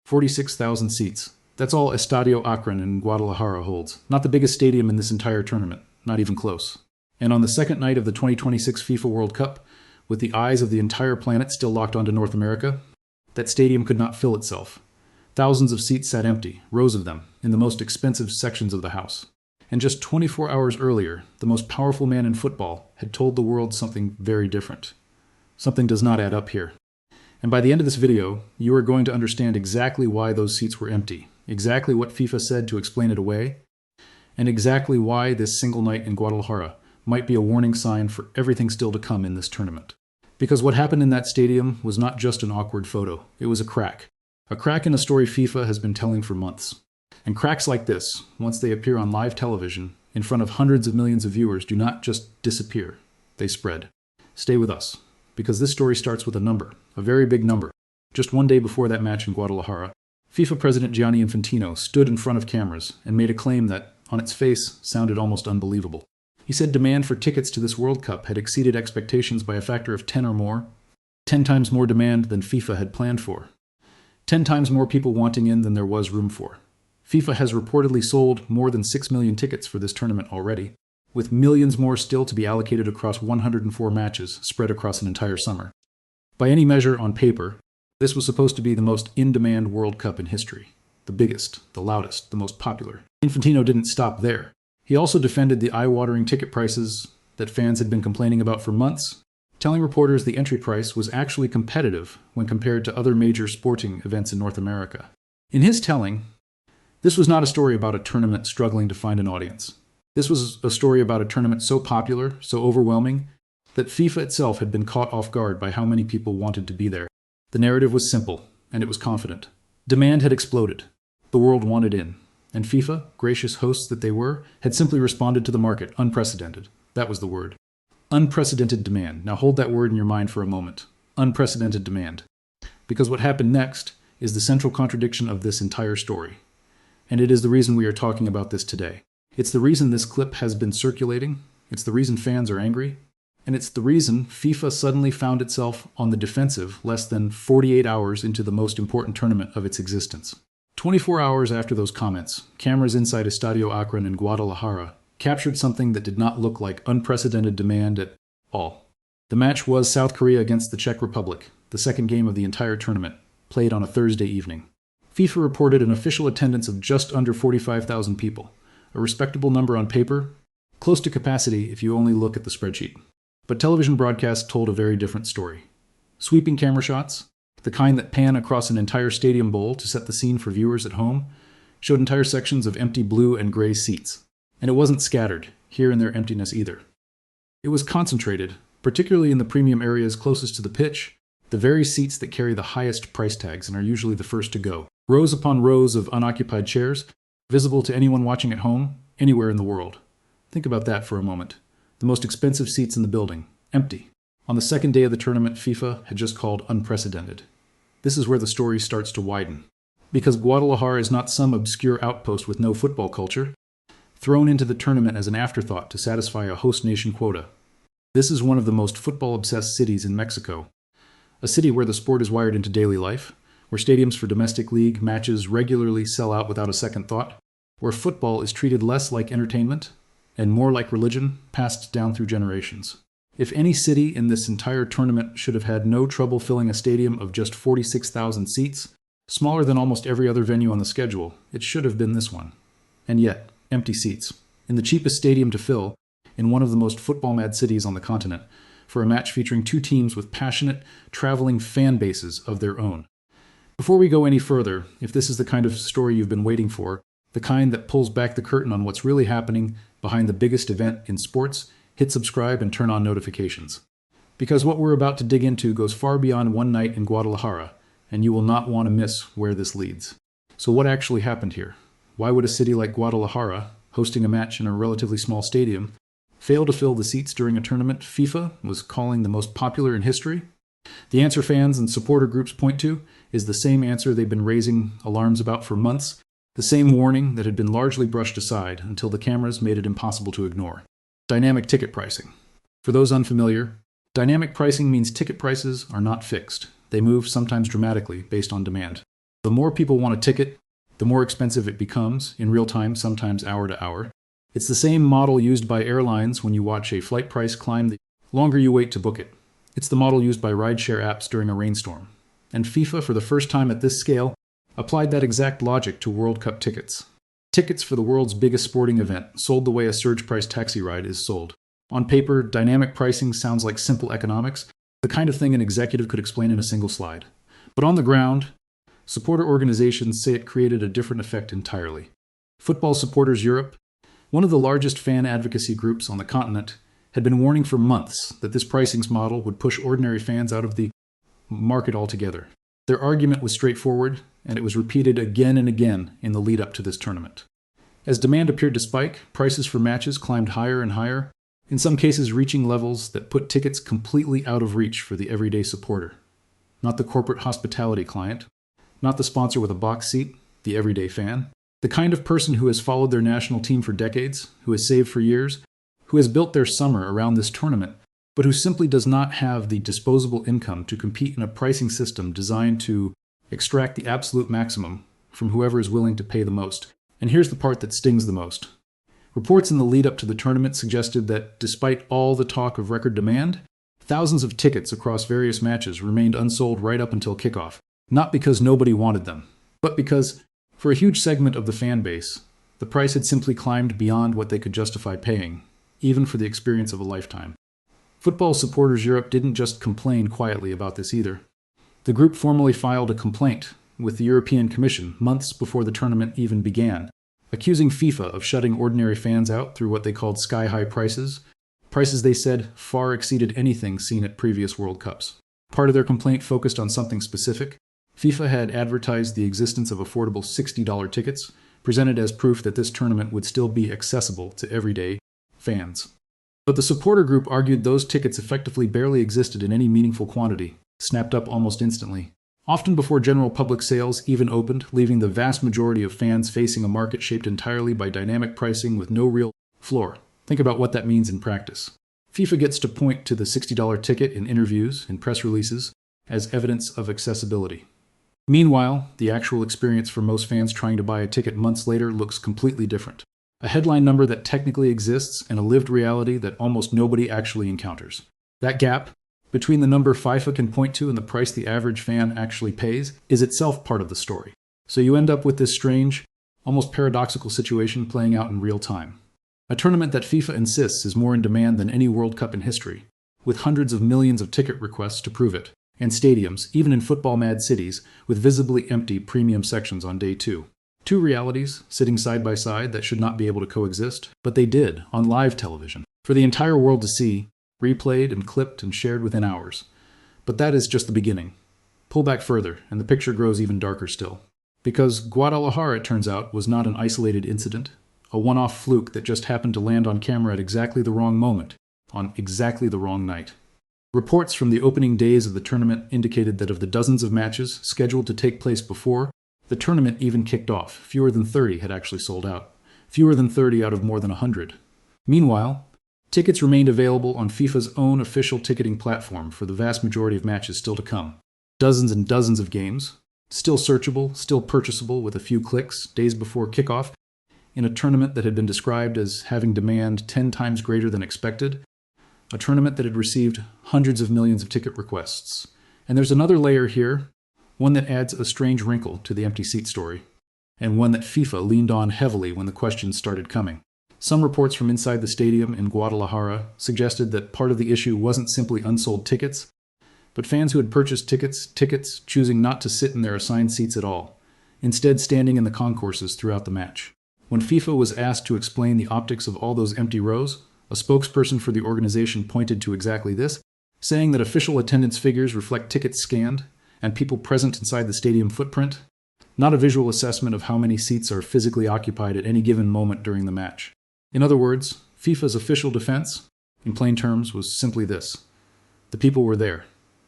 46,000 seats. That's all Estadio Akron in Guadalajara holds. Not the biggest stadium in this entire tournament. Not even close. And on the second night of the 2026 FIFA World Cup, with the eyes of the entire planet still locked onto North America, that stadium could not fill itself. Thousands of seats sat empty, rows of them, in the most expensive sections of the house. And just 24 hours earlier, the most powerful man in football had told the world something very different. Something does not add up here. And by the end of this video, you are going to understand exactly why those seats were empty, exactly what FIFA said to explain it away, and exactly why this single night in Guadalajara might be a warning sign for everything still to come in this tournament. Because what happened in that stadium was not just an awkward photo, it was a crack. A crack in a story FIFA has been telling for months. And cracks like this, once they appear on live television, in front of hundreds of millions of viewers, do not just disappear, they spread. Stay with us, because this story starts with a number, a very big number. Just one day before that match in Guadalajara, FIFA President Gianni Infantino stood in front of cameras and made a claim that, on its face, sounded almost unbelievable. He said demand for tickets to this World Cup had exceeded expectations by a factor of 10 or more, 10 times more demand than FIFA had planned for, 10 times more people wanting in than there was room for. FIFA has reportedly sold more than 6 million tickets for this tournament already, with millions more still to be allocated across 104 matches spread across an entire summer. By any measure on paper, this was supposed to be the most in-demand World Cup in history. The biggest, the loudest, the most popular. Infantino didn't stop there. He also defended the eye-watering ticket prices that fans had been complaining about for months, telling reporters the entry price was actually competitive when compared to other major sporting events in North America. In his telling, this was not a story about a tournament struggling to find an audience. This was a story about a tournament so popular, so overwhelming, that FIFA itself had been caught off guard by how many people wanted to be there. The narrative was simple, and it was confident. Demand had exploded. The world wanted in. And FIFA, gracious hosts that they were, had simply responded to the market, unprecedented. That was the word. Unprecedented demand. Now hold that word in your mind for a moment. Unprecedented demand. Because what happened next is the central contradiction of this entire story. And it is the reason we are talking about this today. It's the reason this clip has been circulating. It's the reason fans are angry. And it's the reason FIFA suddenly found itself on the defensive less than 48 hours into the most important tournament of its existence. 24 hours after those comments, cameras inside Estadio Akron in Guadalajara captured something that did not look like unprecedented demand at all. The match was South Korea against the Czech Republic, the second game of the entire tournament, played on a Thursday evening. FIFA reported an official attendance of just under 45,000 people, a respectable number on paper, close to capacity if you only look at the spreadsheet. But television broadcasts told a very different story. Sweeping camera shots, the kind that pan across an entire stadium bowl to set the scene for viewers at home, showed entire sections of empty blue and gray seats. And it wasn't scattered, here in their emptiness either. It was concentrated, particularly in the premium areas closest to the pitch, the very seats that carry the highest price tags and are usually the first to go. Rows upon rows of unoccupied chairs, visible to anyone watching at home, anywhere in the world. Think about that for a moment. The most expensive seats in the building, empty. On the second day of the tournament, FIFA had just called unprecedented. This is where the story starts to widen. Because Guadalajara is not some obscure outpost with no football culture, thrown into the tournament as an afterthought to satisfy a host nation quota. This is one of the most football-obsessed cities in Mexico. A city where the sport is wired into daily life, where stadiums for domestic league matches regularly sell out without a second thought, where football is treated less like entertainment and more like religion passed down through generations. If any city in this entire tournament should have had no trouble filling a stadium of just 46,000 seats, smaller than almost every other venue on the schedule, it should have been this one. And yet, empty seats. In the cheapest stadium to fill, in one of the most football-mad cities on the continent, for a match featuring two teams with passionate, traveling fan bases of their own. Before we go any further, if this is the kind of story you've been waiting for, the kind that pulls back the curtain on what's really happening behind the biggest event in sports, hit subscribe and turn on notifications. Because what we're about to dig into goes far beyond one night in Guadalajara, and you will not want to miss where this leads. So what actually happened here? Why would a city like Guadalajara, hosting a match in a relatively small stadium, fail to fill the seats during a tournament FIFA was calling the most popular in history? The answer fans and supporter groups point to is the same answer they've been raising alarms about for months, the same warning that had been largely brushed aside until the cameras made it impossible to ignore. Dynamic ticket pricing. For those unfamiliar, dynamic pricing means ticket prices are not fixed. They move sometimes dramatically based on demand. The more people want a ticket, the more expensive it becomes, in real time, sometimes hour to hour. It's the same model used by airlines when you watch a flight price climb the longer you wait to book it. It's the model used by rideshare apps during a rainstorm. And FIFA, for the first time at this scale, applied that exact logic to World Cup tickets. Tickets for the world's biggest sporting event, sold the way a surge price taxi ride is sold. On paper, dynamic pricing sounds like simple economics, the kind of thing an executive could explain in a single slide. But on the ground, supporter organizations say it created a different effect entirely. Football Supporters Europe, one of the largest fan advocacy groups on the continent, had been warning for months that this pricing model would push ordinary fans out of the market altogether. Their argument was straightforward, and it was repeated again and again in the lead up to this tournament. As demand appeared to spike, prices for matches climbed higher and higher, in some cases reaching levels that put tickets completely out of reach for the everyday supporter. Not the corporate hospitality client, not the sponsor with a box seat, the everyday fan, the kind of person who has followed their national team for decades, who has saved for years, who has built their summer around this tournament, but who simply does not have the disposable income to compete in a pricing system designed to extract the absolute maximum from whoever is willing to pay the most. And here's the part that stings the most. Reports in the lead up to the tournament suggested that despite all the talk of record demand, thousands of tickets across various matches remained unsold right up until kickoff, not because nobody wanted them, but because, for a huge segment of the fan base, the price had simply climbed beyond what they could justify paying, even for the experience of a lifetime. Football Supporters Europe didn't just complain quietly about this either. The group formally filed a complaint with the European Commission months before the tournament even began, accusing FIFA of shutting ordinary fans out through what they called sky-high prices, prices they said far exceeded anything seen at previous World Cups. Part of their complaint focused on something specific. FIFA had advertised the existence of affordable $60 tickets, presented as proof that this tournament would still be accessible to everyday fans. But the supporter group argued those tickets effectively barely existed in any meaningful quantity, snapped up almost instantly, often before general public sales even opened, leaving the vast majority of fans facing a market shaped entirely by dynamic pricing with no real floor. Think about what that means in practice. FIFA gets to point to the $60 ticket in interviews and press releases as evidence of accessibility. Meanwhile, the actual experience for most fans trying to buy a ticket months later looks completely different. A headline number that technically exists and a lived reality that almost nobody actually encounters. That gap between the number FIFA can point to and the price the average fan actually pays is itself part of the story. So you end up with this strange, almost paradoxical situation playing out in real time. A tournament that FIFA insists is more in demand than any World Cup in history, with hundreds of millions of ticket requests to prove it, and stadiums, even in football-mad cities, with visibly empty premium sections on day two. Two realities, sitting side by side, that should not be able to coexist, but they did, on live television, for the entire world to see, replayed and clipped and shared within hours. But that is just the beginning. Pull back further, and the picture grows even darker still. Because Guadalajara, it turns out, was not an isolated incident, a one-off fluke that just happened to land on camera at exactly the wrong moment, on exactly the wrong night. Reports from the opening days of the tournament indicated that of the dozens of matches scheduled to take place before the tournament even kicked off, fewer than 30 had actually sold out. Fewer than 30 out of more than 100. Meanwhile, tickets remained available on FIFA's own official ticketing platform for the vast majority of matches still to come. Dozens and dozens of games, still searchable, still purchasable with a few clicks days before kickoff, in a tournament that had been described as having demand 10 times greater than expected, a tournament that had received hundreds of millions of ticket requests. And there's another layer here, one that adds a strange wrinkle to the empty seat story, and one that FIFA leaned on heavily when the questions started coming. Some reports from inside the stadium in Guadalajara suggested that part of the issue wasn't simply unsold tickets, but fans who had purchased tickets choosing not to sit in their assigned seats at all, instead standing in the concourses throughout the match. When FIFA was asked to explain the optics of all those empty rows, a spokesperson for the organization pointed to exactly this, saying that official attendance figures reflect tickets scanned and people present inside the stadium footprint, not a visual assessment of how many seats are physically occupied at any given moment during the match. In other words, FIFA's official defense, in plain terms, was simply this. The people were there.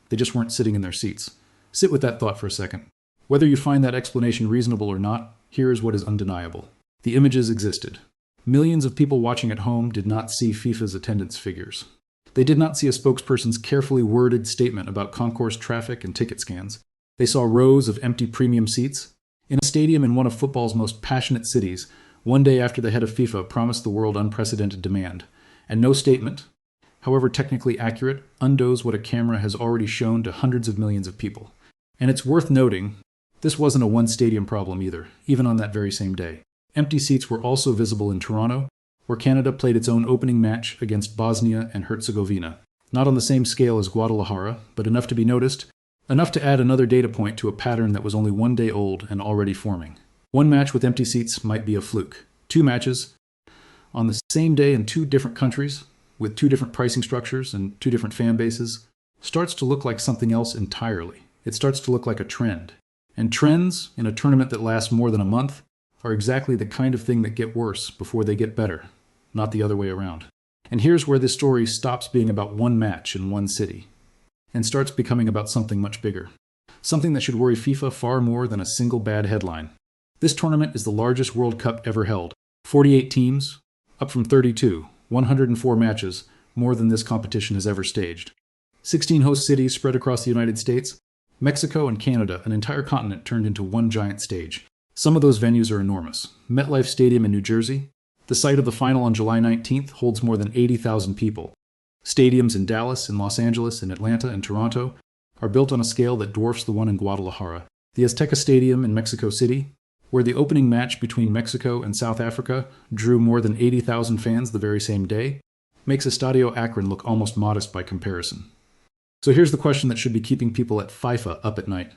They just weren't sitting in their seats. Sit with that thought for a second. Whether you find that explanation reasonable or not, here is what is undeniable. The images existed. Millions of people watching at home did not see FIFA's attendance figures. They did not see a spokesperson's carefully worded statement about concourse traffic and ticket scans. They saw rows of empty premium seats in a stadium in one of football's most passionate cities, one day after the head of FIFA promised the world unprecedented demand. And no statement, however technically accurate, undoes what a camera has already shown to hundreds of millions of people. And it's worth noting, this wasn't a one-stadium problem either, even on that very same day. Empty seats were also visible in Toronto, where Canada played its own opening match against Bosnia and Herzegovina. Not on the same scale as Guadalajara, but enough to be noticed, enough to add another data point to a pattern that was only one day old and already forming. One match with empty seats might be a fluke. Two matches on the same day in two different countries, with two different pricing structures and two different fan bases, starts to look like something else entirely. It starts to look like a trend. And trends in a tournament that lasts more than a month are exactly the kind of thing that get worse before they get better, not the other way around. And here's where this story stops being about one match in one city and starts becoming about something much bigger. Something that should worry FIFA far more than a single bad headline. This tournament is the largest World Cup ever held. 48 teams, up from 32, 104 matches, more than this competition has ever staged. 16 host cities spread across the United States, Mexico and Canada, an entire continent turned into one giant stage. Some of those venues are enormous. MetLife Stadium in New Jersey, the site of the final on July 19th, holds more than 80,000 people. Stadiums in Dallas, in Los Angeles, in Atlanta, and Toronto are built on a scale that dwarfs the one in Guadalajara. The Azteca Stadium in Mexico City, where the opening match between Mexico and South Africa drew more than 80,000 fans the very same day, makes Estadio Akron look almost modest by comparison. So here's the question that should be keeping people at FIFA up at night.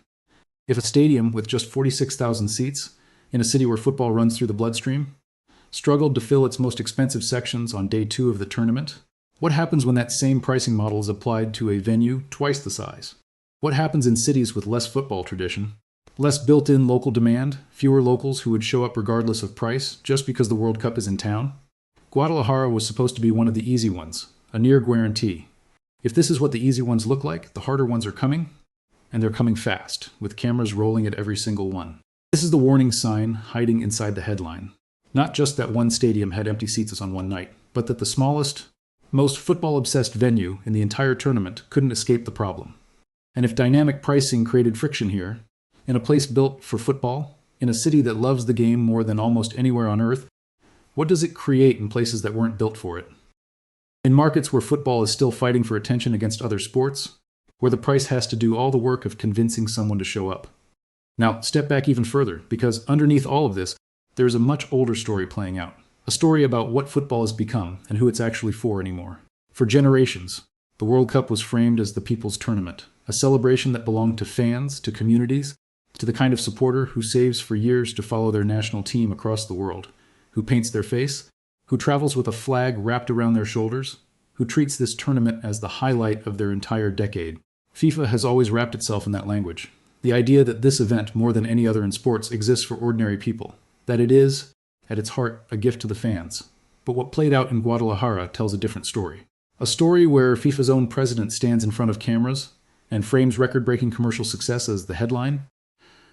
If a stadium with just 46,000 seats, in a city where football runs through the bloodstream, struggled to fill its most expensive sections on day 2 of the tournament, what happens when that same pricing model is applied to a venue twice the size? What happens in cities with less football tradition, less built-in local demand, fewer locals who would show up regardless of price just because the World Cup is in town? Guadalajara was supposed to be one of the easy ones, a near guarantee. If this is what the easy ones look like, the harder ones are coming, and they're coming fast, with cameras rolling at every single one. This is the warning sign hiding inside the headline. Not just that one stadium had empty seats on one night, but that the smallest, most football-obsessed venue in the entire tournament couldn't escape the problem. And if dynamic pricing created friction here, in a place built for football, in a city that loves the game more than almost anywhere on earth, what does it create in places that weren't built for it? In markets where football is still fighting for attention against other sports, where the price has to do all the work of convincing someone to show up. Now, step back even further, because underneath all of this, there's a much older story playing out. A story about what football has become and who it's actually for anymore. For generations, the World Cup was framed as the people's tournament, a celebration that belonged to fans, to communities, to the kind of supporter who saves for years to follow their national team across the world, who paints their face, who travels with a flag wrapped around their shoulders, who treats this tournament as the highlight of their entire decade. FIFA has always wrapped itself in that language. The idea that this event, more than any other in sports, exists for ordinary people. That it is, at its heart, a gift to the fans. But what played out in Guadalajara tells a different story. A story where FIFA's own president stands in front of cameras and frames record-breaking commercial success as the headline,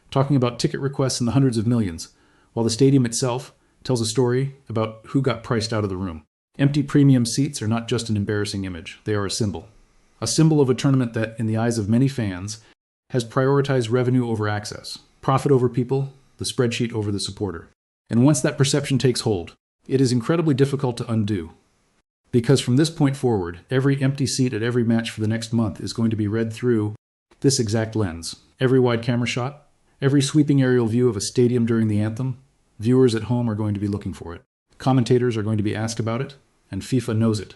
talking about ticket requests in the hundreds of millions, while the stadium itself tells a story about who got priced out of the room. Empty premium seats are not just an embarrassing image, they are a symbol. A symbol of a tournament that, in the eyes of many fans, has prioritized revenue over access, profit over people, the spreadsheet over the supporter. And once that perception takes hold, it is incredibly difficult to undo. Because from this point forward, every empty seat at every match for the next month is going to be read through this exact lens. Every wide camera shot, every sweeping aerial view of a stadium during the anthem, viewers at home are going to be looking for it. Commentators are going to be asked about it, and FIFA knows it,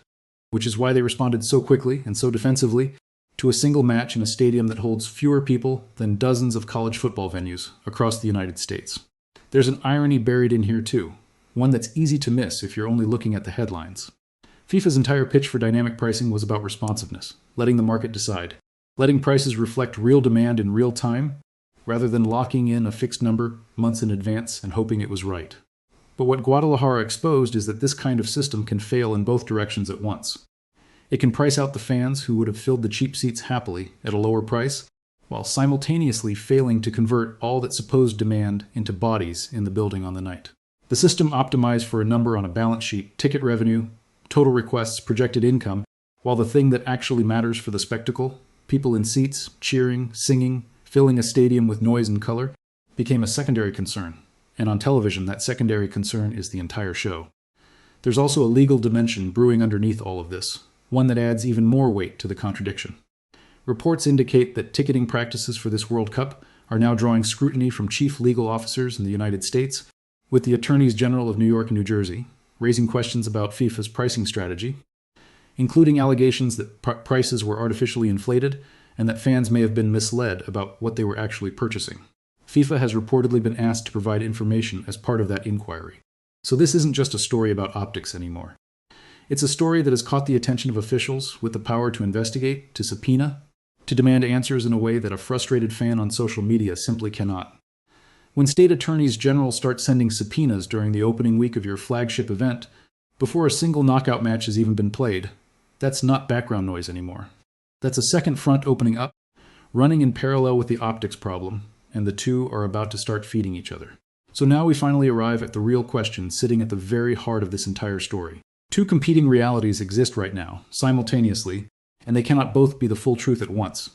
which is why they responded so quickly and so defensively to a single match in a stadium that holds fewer people than dozens of college football venues across the United States. There's an irony buried in here too, one that's easy to miss if you're only looking at the headlines. FIFA's entire pitch for dynamic pricing was about responsiveness, letting the market decide, letting prices reflect real demand in real time, rather than locking in a fixed number months in advance and hoping it was right. But what Guadalajara exposed is that this kind of system can fail in both directions at once. It can price out the fans who would have filled the cheap seats happily at a lower price, while simultaneously failing to convert all that supposed demand into bodies in the building on the night. The system optimized for a number on a balance sheet, ticket revenue, total requests, projected income, while the thing that actually matters for the spectacle, people in seats, cheering, singing, filling a stadium with noise and color, became a secondary concern. And on television, that secondary concern is the entire show. There's also a legal dimension brewing underneath all of this, one that adds even more weight to the contradiction. Reports indicate that ticketing practices for this World Cup are now drawing scrutiny from chief legal officers in the United States, with the attorneys general of New York and New Jersey raising questions about FIFA's pricing strategy, including allegations that prices were artificially inflated and that fans may have been misled about what they were actually purchasing. FIFA has reportedly been asked to provide information as part of that inquiry. So this isn't just a story about optics anymore. It's a story that has caught the attention of officials with the power to investigate, to subpoena, to demand answers in a way that a frustrated fan on social media simply cannot. When state attorneys general start sending subpoenas during the opening week of your flagship event, before a single knockout match has even been played, that's not background noise anymore. That's a second front opening up, running in parallel with the optics problem, and the two are about to start feeding each other. So now we finally arrive at the real question sitting at the very heart of this entire story. Two competing realities exist right now, simultaneously, and they cannot both be the full truth at once.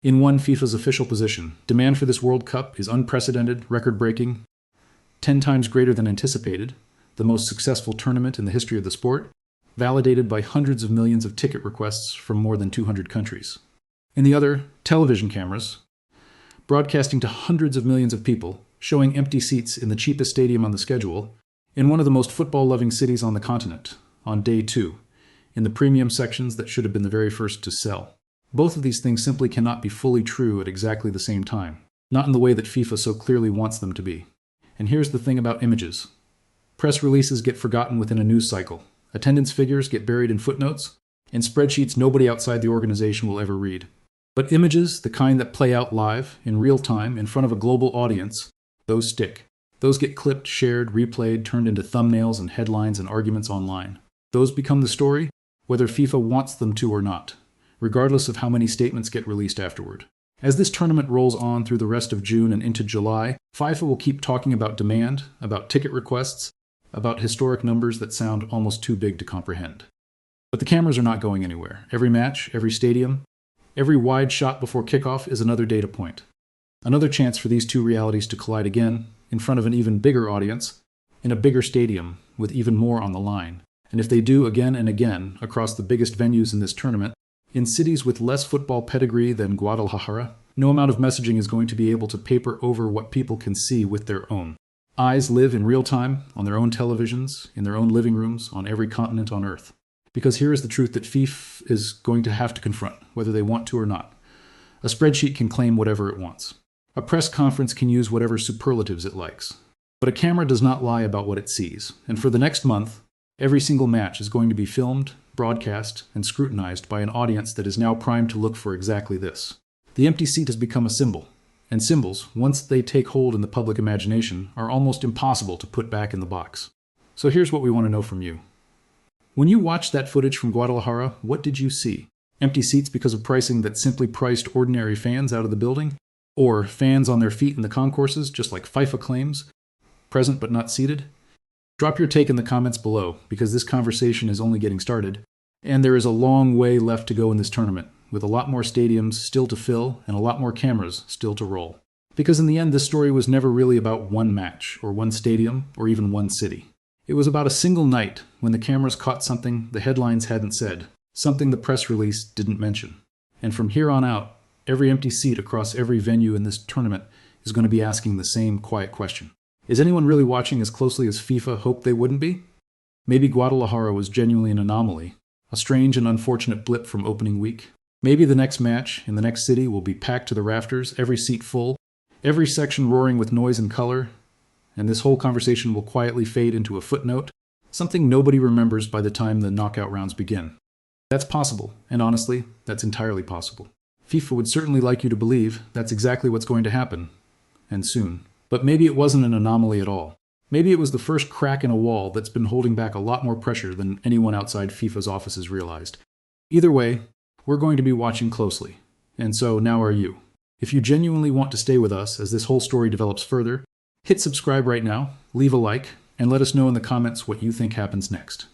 In one, FIFA's official position, demand for this World Cup is unprecedented, record-breaking, 10 times greater than anticipated, the most successful tournament in the history of the sport, validated by hundreds of millions of ticket requests from more than 200 countries. In the other, television cameras, broadcasting to hundreds of millions of people, showing empty seats in the cheapest stadium on the schedule, in one of the most football-loving cities on the continent, on day 2, in the premium sections that should have been the very first to sell. Both of these things simply cannot be fully true at exactly the same time, not in the way that FIFA so clearly wants them to be. And here's the thing about images. Press releases get forgotten within a news cycle, attendance figures get buried in footnotes, and spreadsheets nobody outside the organization will ever read. But images, the kind that play out live, in real time, in front of a global audience, those stick. Those get clipped, shared, replayed, turned into thumbnails and headlines and arguments online. Those become the story, whether FIFA wants them to or not, regardless of how many statements get released afterward. As this tournament rolls on through the rest of June and into July, FIFA will keep talking about demand, about ticket requests, about historic numbers that sound almost too big to comprehend. But the cameras are not going anywhere. Every match, every stadium, every wide shot before kickoff is another data point. Another chance for these two realities to collide again, in front of an even bigger audience, in a bigger stadium, with even more on the line. And if they do again and again, across the biggest venues in this tournament, in cities with less football pedigree than Guadalajara, no amount of messaging is going to be able to paper over what people can see with their own. Eyes live in real time, on their own televisions, in their own living rooms, on every continent on Earth. Because here is the truth that FIFA is going to have to confront, whether they want to or not. A spreadsheet can claim whatever it wants. A press conference can use whatever superlatives it likes. But a camera does not lie about what it sees. And for the next month, every single match is going to be filmed, broadcast, and scrutinized by an audience that is now primed to look for exactly this. The empty seat has become a symbol, and symbols, once they take hold in the public imagination, are almost impossible to put back in the box. So here's what we want to know from you. When you watched that footage from Guadalajara, what did you see? Empty seats because of pricing that simply priced ordinary fans out of the building? Or fans on their feet in the concourses, just like FIFA claims, present but not seated? Drop your take in the comments below, because this conversation is only getting started, and there is a long way left to go in this tournament, with a lot more stadiums still to fill and a lot more cameras still to roll. Because in the end, this story was never really about one match, or one stadium, or even one city. It was about a single night when the cameras caught something the headlines hadn't said, something the press release didn't mention. And from here on out, every empty seat across every venue in this tournament is going to be asking the same quiet question. Is anyone really watching as closely as FIFA hoped they wouldn't be? Maybe Guadalajara was genuinely an anomaly, a strange and unfortunate blip from opening week. Maybe the next match in the next city will be packed to the rafters, every seat full, every section roaring with noise and color, and this whole conversation will quietly fade into a footnote, something nobody remembers by the time the knockout rounds begin. That's possible, and honestly, that's entirely possible. FIFA would certainly like you to believe that's exactly what's going to happen, and soon. But maybe it wasn't an anomaly at all. Maybe it was the first crack in a wall that's been holding back a lot more pressure than anyone outside FIFA's offices realized. Either way, we're going to be watching closely, and so now are you. If you genuinely want to stay with us as this whole story develops further, hit subscribe right now, leave a like, and let us know in the comments what you think happens next.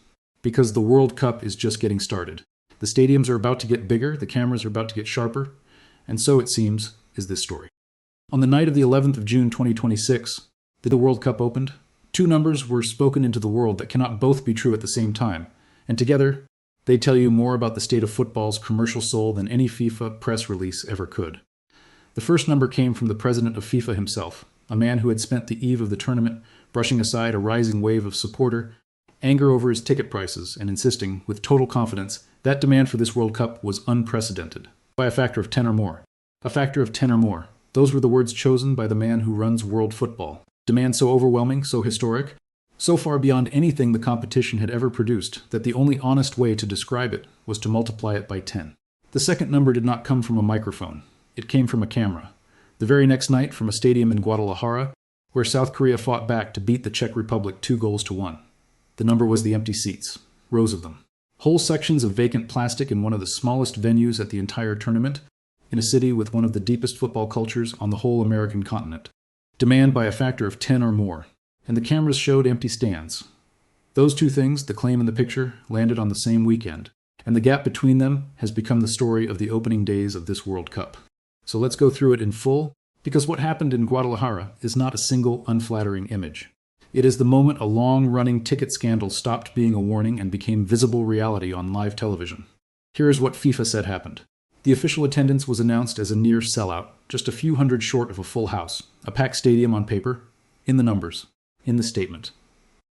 Because the World Cup is just getting started. The stadiums are about to get bigger, the cameras are about to get sharper, and so it seems is this story. On the night of the 11th of June 2026, the World Cup opened. Two numbers were spoken into the world that cannot both be true at the same time, and together, they tell you more about the state of football's commercial soul than any FIFA press release ever could. The first number came from the president of FIFA himself, a man who had spent the eve of the tournament brushing aside a rising wave of supporter anger over his ticket prices and insisting, with total confidence, that demand for this World Cup was unprecedented, by a factor of 10 or more. A factor of 10 or more. Those were the words chosen by the man who runs world football. Demand so overwhelming, so historic, so far beyond anything the competition had ever produced, that the only honest way to describe it was to multiply it by 10. The second number did not come from a microphone. It came from a camera. The very next night, from a stadium in Guadalajara, where South Korea fought back to beat the Czech Republic 2-1. The number was the empty seats, rows of them. Whole sections of vacant plastic in one of the smallest venues at the entire tournament, in a city with one of the deepest football cultures on the whole American continent. Demand by a factor of 10 or more. And the cameras showed empty stands. Those two things, the claim and the picture, landed on the same weekend, and the gap between them has become the story of the opening days of this World Cup. So let's go through it in full, because what happened in Guadalajara is not a single unflattering image. It is the moment a long-running ticket scandal stopped being a warning and became visible reality on live television. Here is what FIFA said happened. The official attendance was announced as a near sellout, just a few hundred short of a full house, a packed stadium on paper, in the numbers, in the statement.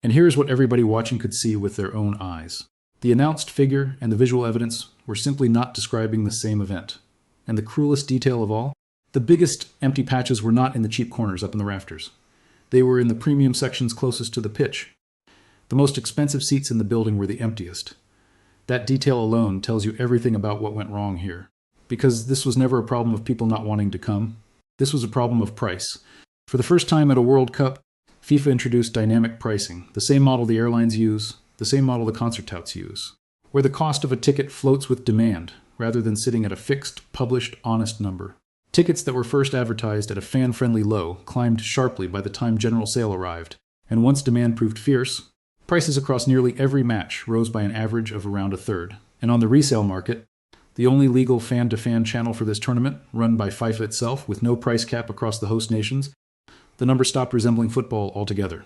And here is what everybody watching could see with their own eyes. The announced figure and the visual evidence were simply not describing the same event. And the cruelest detail of all, the biggest empty patches were not in the cheap corners up in the rafters. They were in the premium sections closest to the pitch. The most expensive seats in the building were the emptiest. That detail alone tells you everything about what went wrong here. Because this was never a problem of people not wanting to come. This was a problem of price. For the first time at a World Cup, FIFA introduced dynamic pricing, the same model the airlines use, the same model the concert touts use, where the cost of a ticket floats with demand, rather than sitting at a fixed, published, honest number. Tickets that were first advertised at a fan-friendly low climbed sharply by the time general sale arrived, and once demand proved fierce, prices across nearly every match rose by an average of around a third. And on the resale market, the only legal fan-to-fan channel for this tournament, run by FIFA itself with no price cap across the host nations, the number stopped resembling football altogether.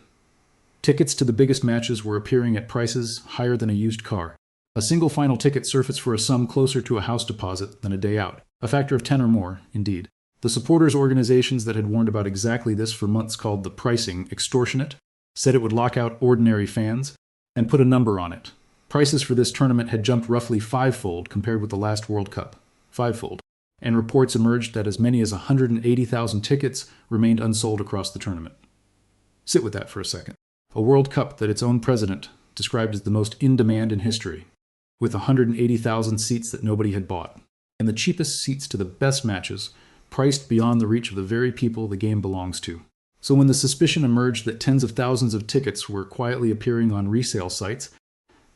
Tickets to the biggest matches were appearing at prices higher than a used car. A single final ticket surfaced for a sum closer to a house deposit than a day out. A factor of 10 or more, indeed. The supporters' organizations that had warned about exactly this for months called the pricing extortionate, said it would lock out ordinary fans, and put a number on it. Prices for this tournament had jumped roughly fivefold compared with the last World Cup. Fivefold. And reports emerged that as many as 180,000 tickets remained unsold across the tournament. Sit with that for a second. A World Cup that its own president described as the most in demand in history, with 180,000 seats that nobody had bought, and the cheapest seats to the best matches, priced beyond the reach of the very people the game belongs to. So when the suspicion emerged that tens of thousands of tickets were quietly appearing on resale sites,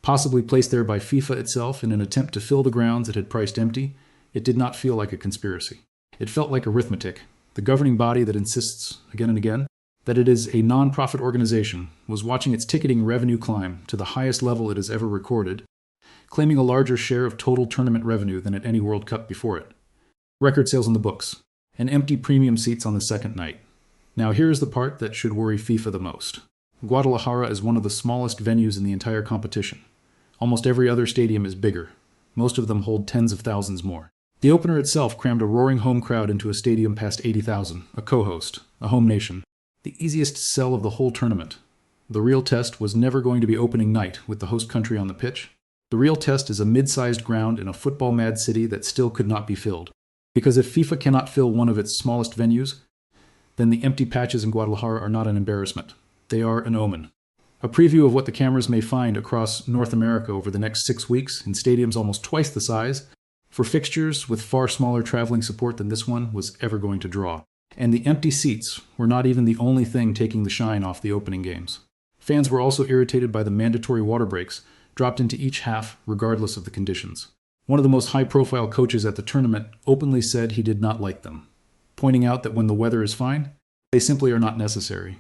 possibly placed there by FIFA itself in an attempt to fill the grounds it had priced empty, it did not feel like a conspiracy. It felt like arithmetic. The governing body that insists, again and again, that it is a non-profit organization was watching its ticketing revenue climb to the highest level it has ever recorded, claiming a larger share of total tournament revenue than at any World Cup before it. Record sales in the books, and empty premium seats on the second night. Now here is the part that should worry FIFA the most. Guadalajara is one of the smallest venues in the entire competition. Almost every other stadium is bigger. Most of them hold tens of thousands more. The opener itself crammed a roaring home crowd into a stadium past 80,000, a co-host, a home nation. The easiest sell of the whole tournament. The real test was never going to be opening night with the host country on the pitch. The real test is a mid-sized ground in a football-mad city that still could not be filled. Because if FIFA cannot fill one of its smallest venues, then the empty patches in Guadalajara are not an embarrassment. They are an omen. A preview of what the cameras may find across North America over the next 6 weeks in stadiums almost twice the size, for fixtures with far smaller traveling support than this one was ever going to draw. And the empty seats were not even the only thing taking the shine off the opening games. Fans were also irritated by the mandatory water breaks dropped into each half regardless of the conditions. One of the most high-profile coaches at the tournament openly said he did not like them, pointing out that when the weather is fine, they simply are not necessary.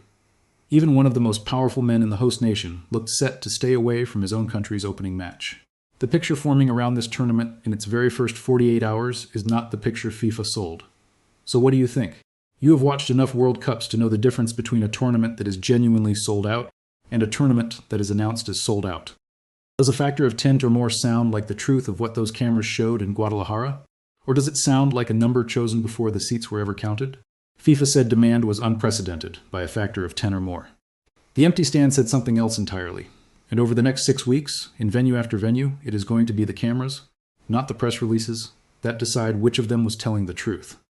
Even one of the most powerful men in the host nation looked set to stay away from his own country's opening match. The picture forming around this tournament in its very first 48 hours is not the picture FIFA sold. So what do you think? You have watched enough World Cups to know the difference between a tournament that is genuinely sold out and a tournament that is announced as sold out. Does a factor of 10 or more sound like the truth of what those cameras showed in Guadalajara? Or does it sound like a number chosen before the seats were ever counted? FIFA said demand was unprecedented by a factor of 10 or more. The empty stand said something else entirely. And over the next 6 weeks, in venue after venue, it is going to be the cameras, not the press releases, that decide which of them was telling the truth.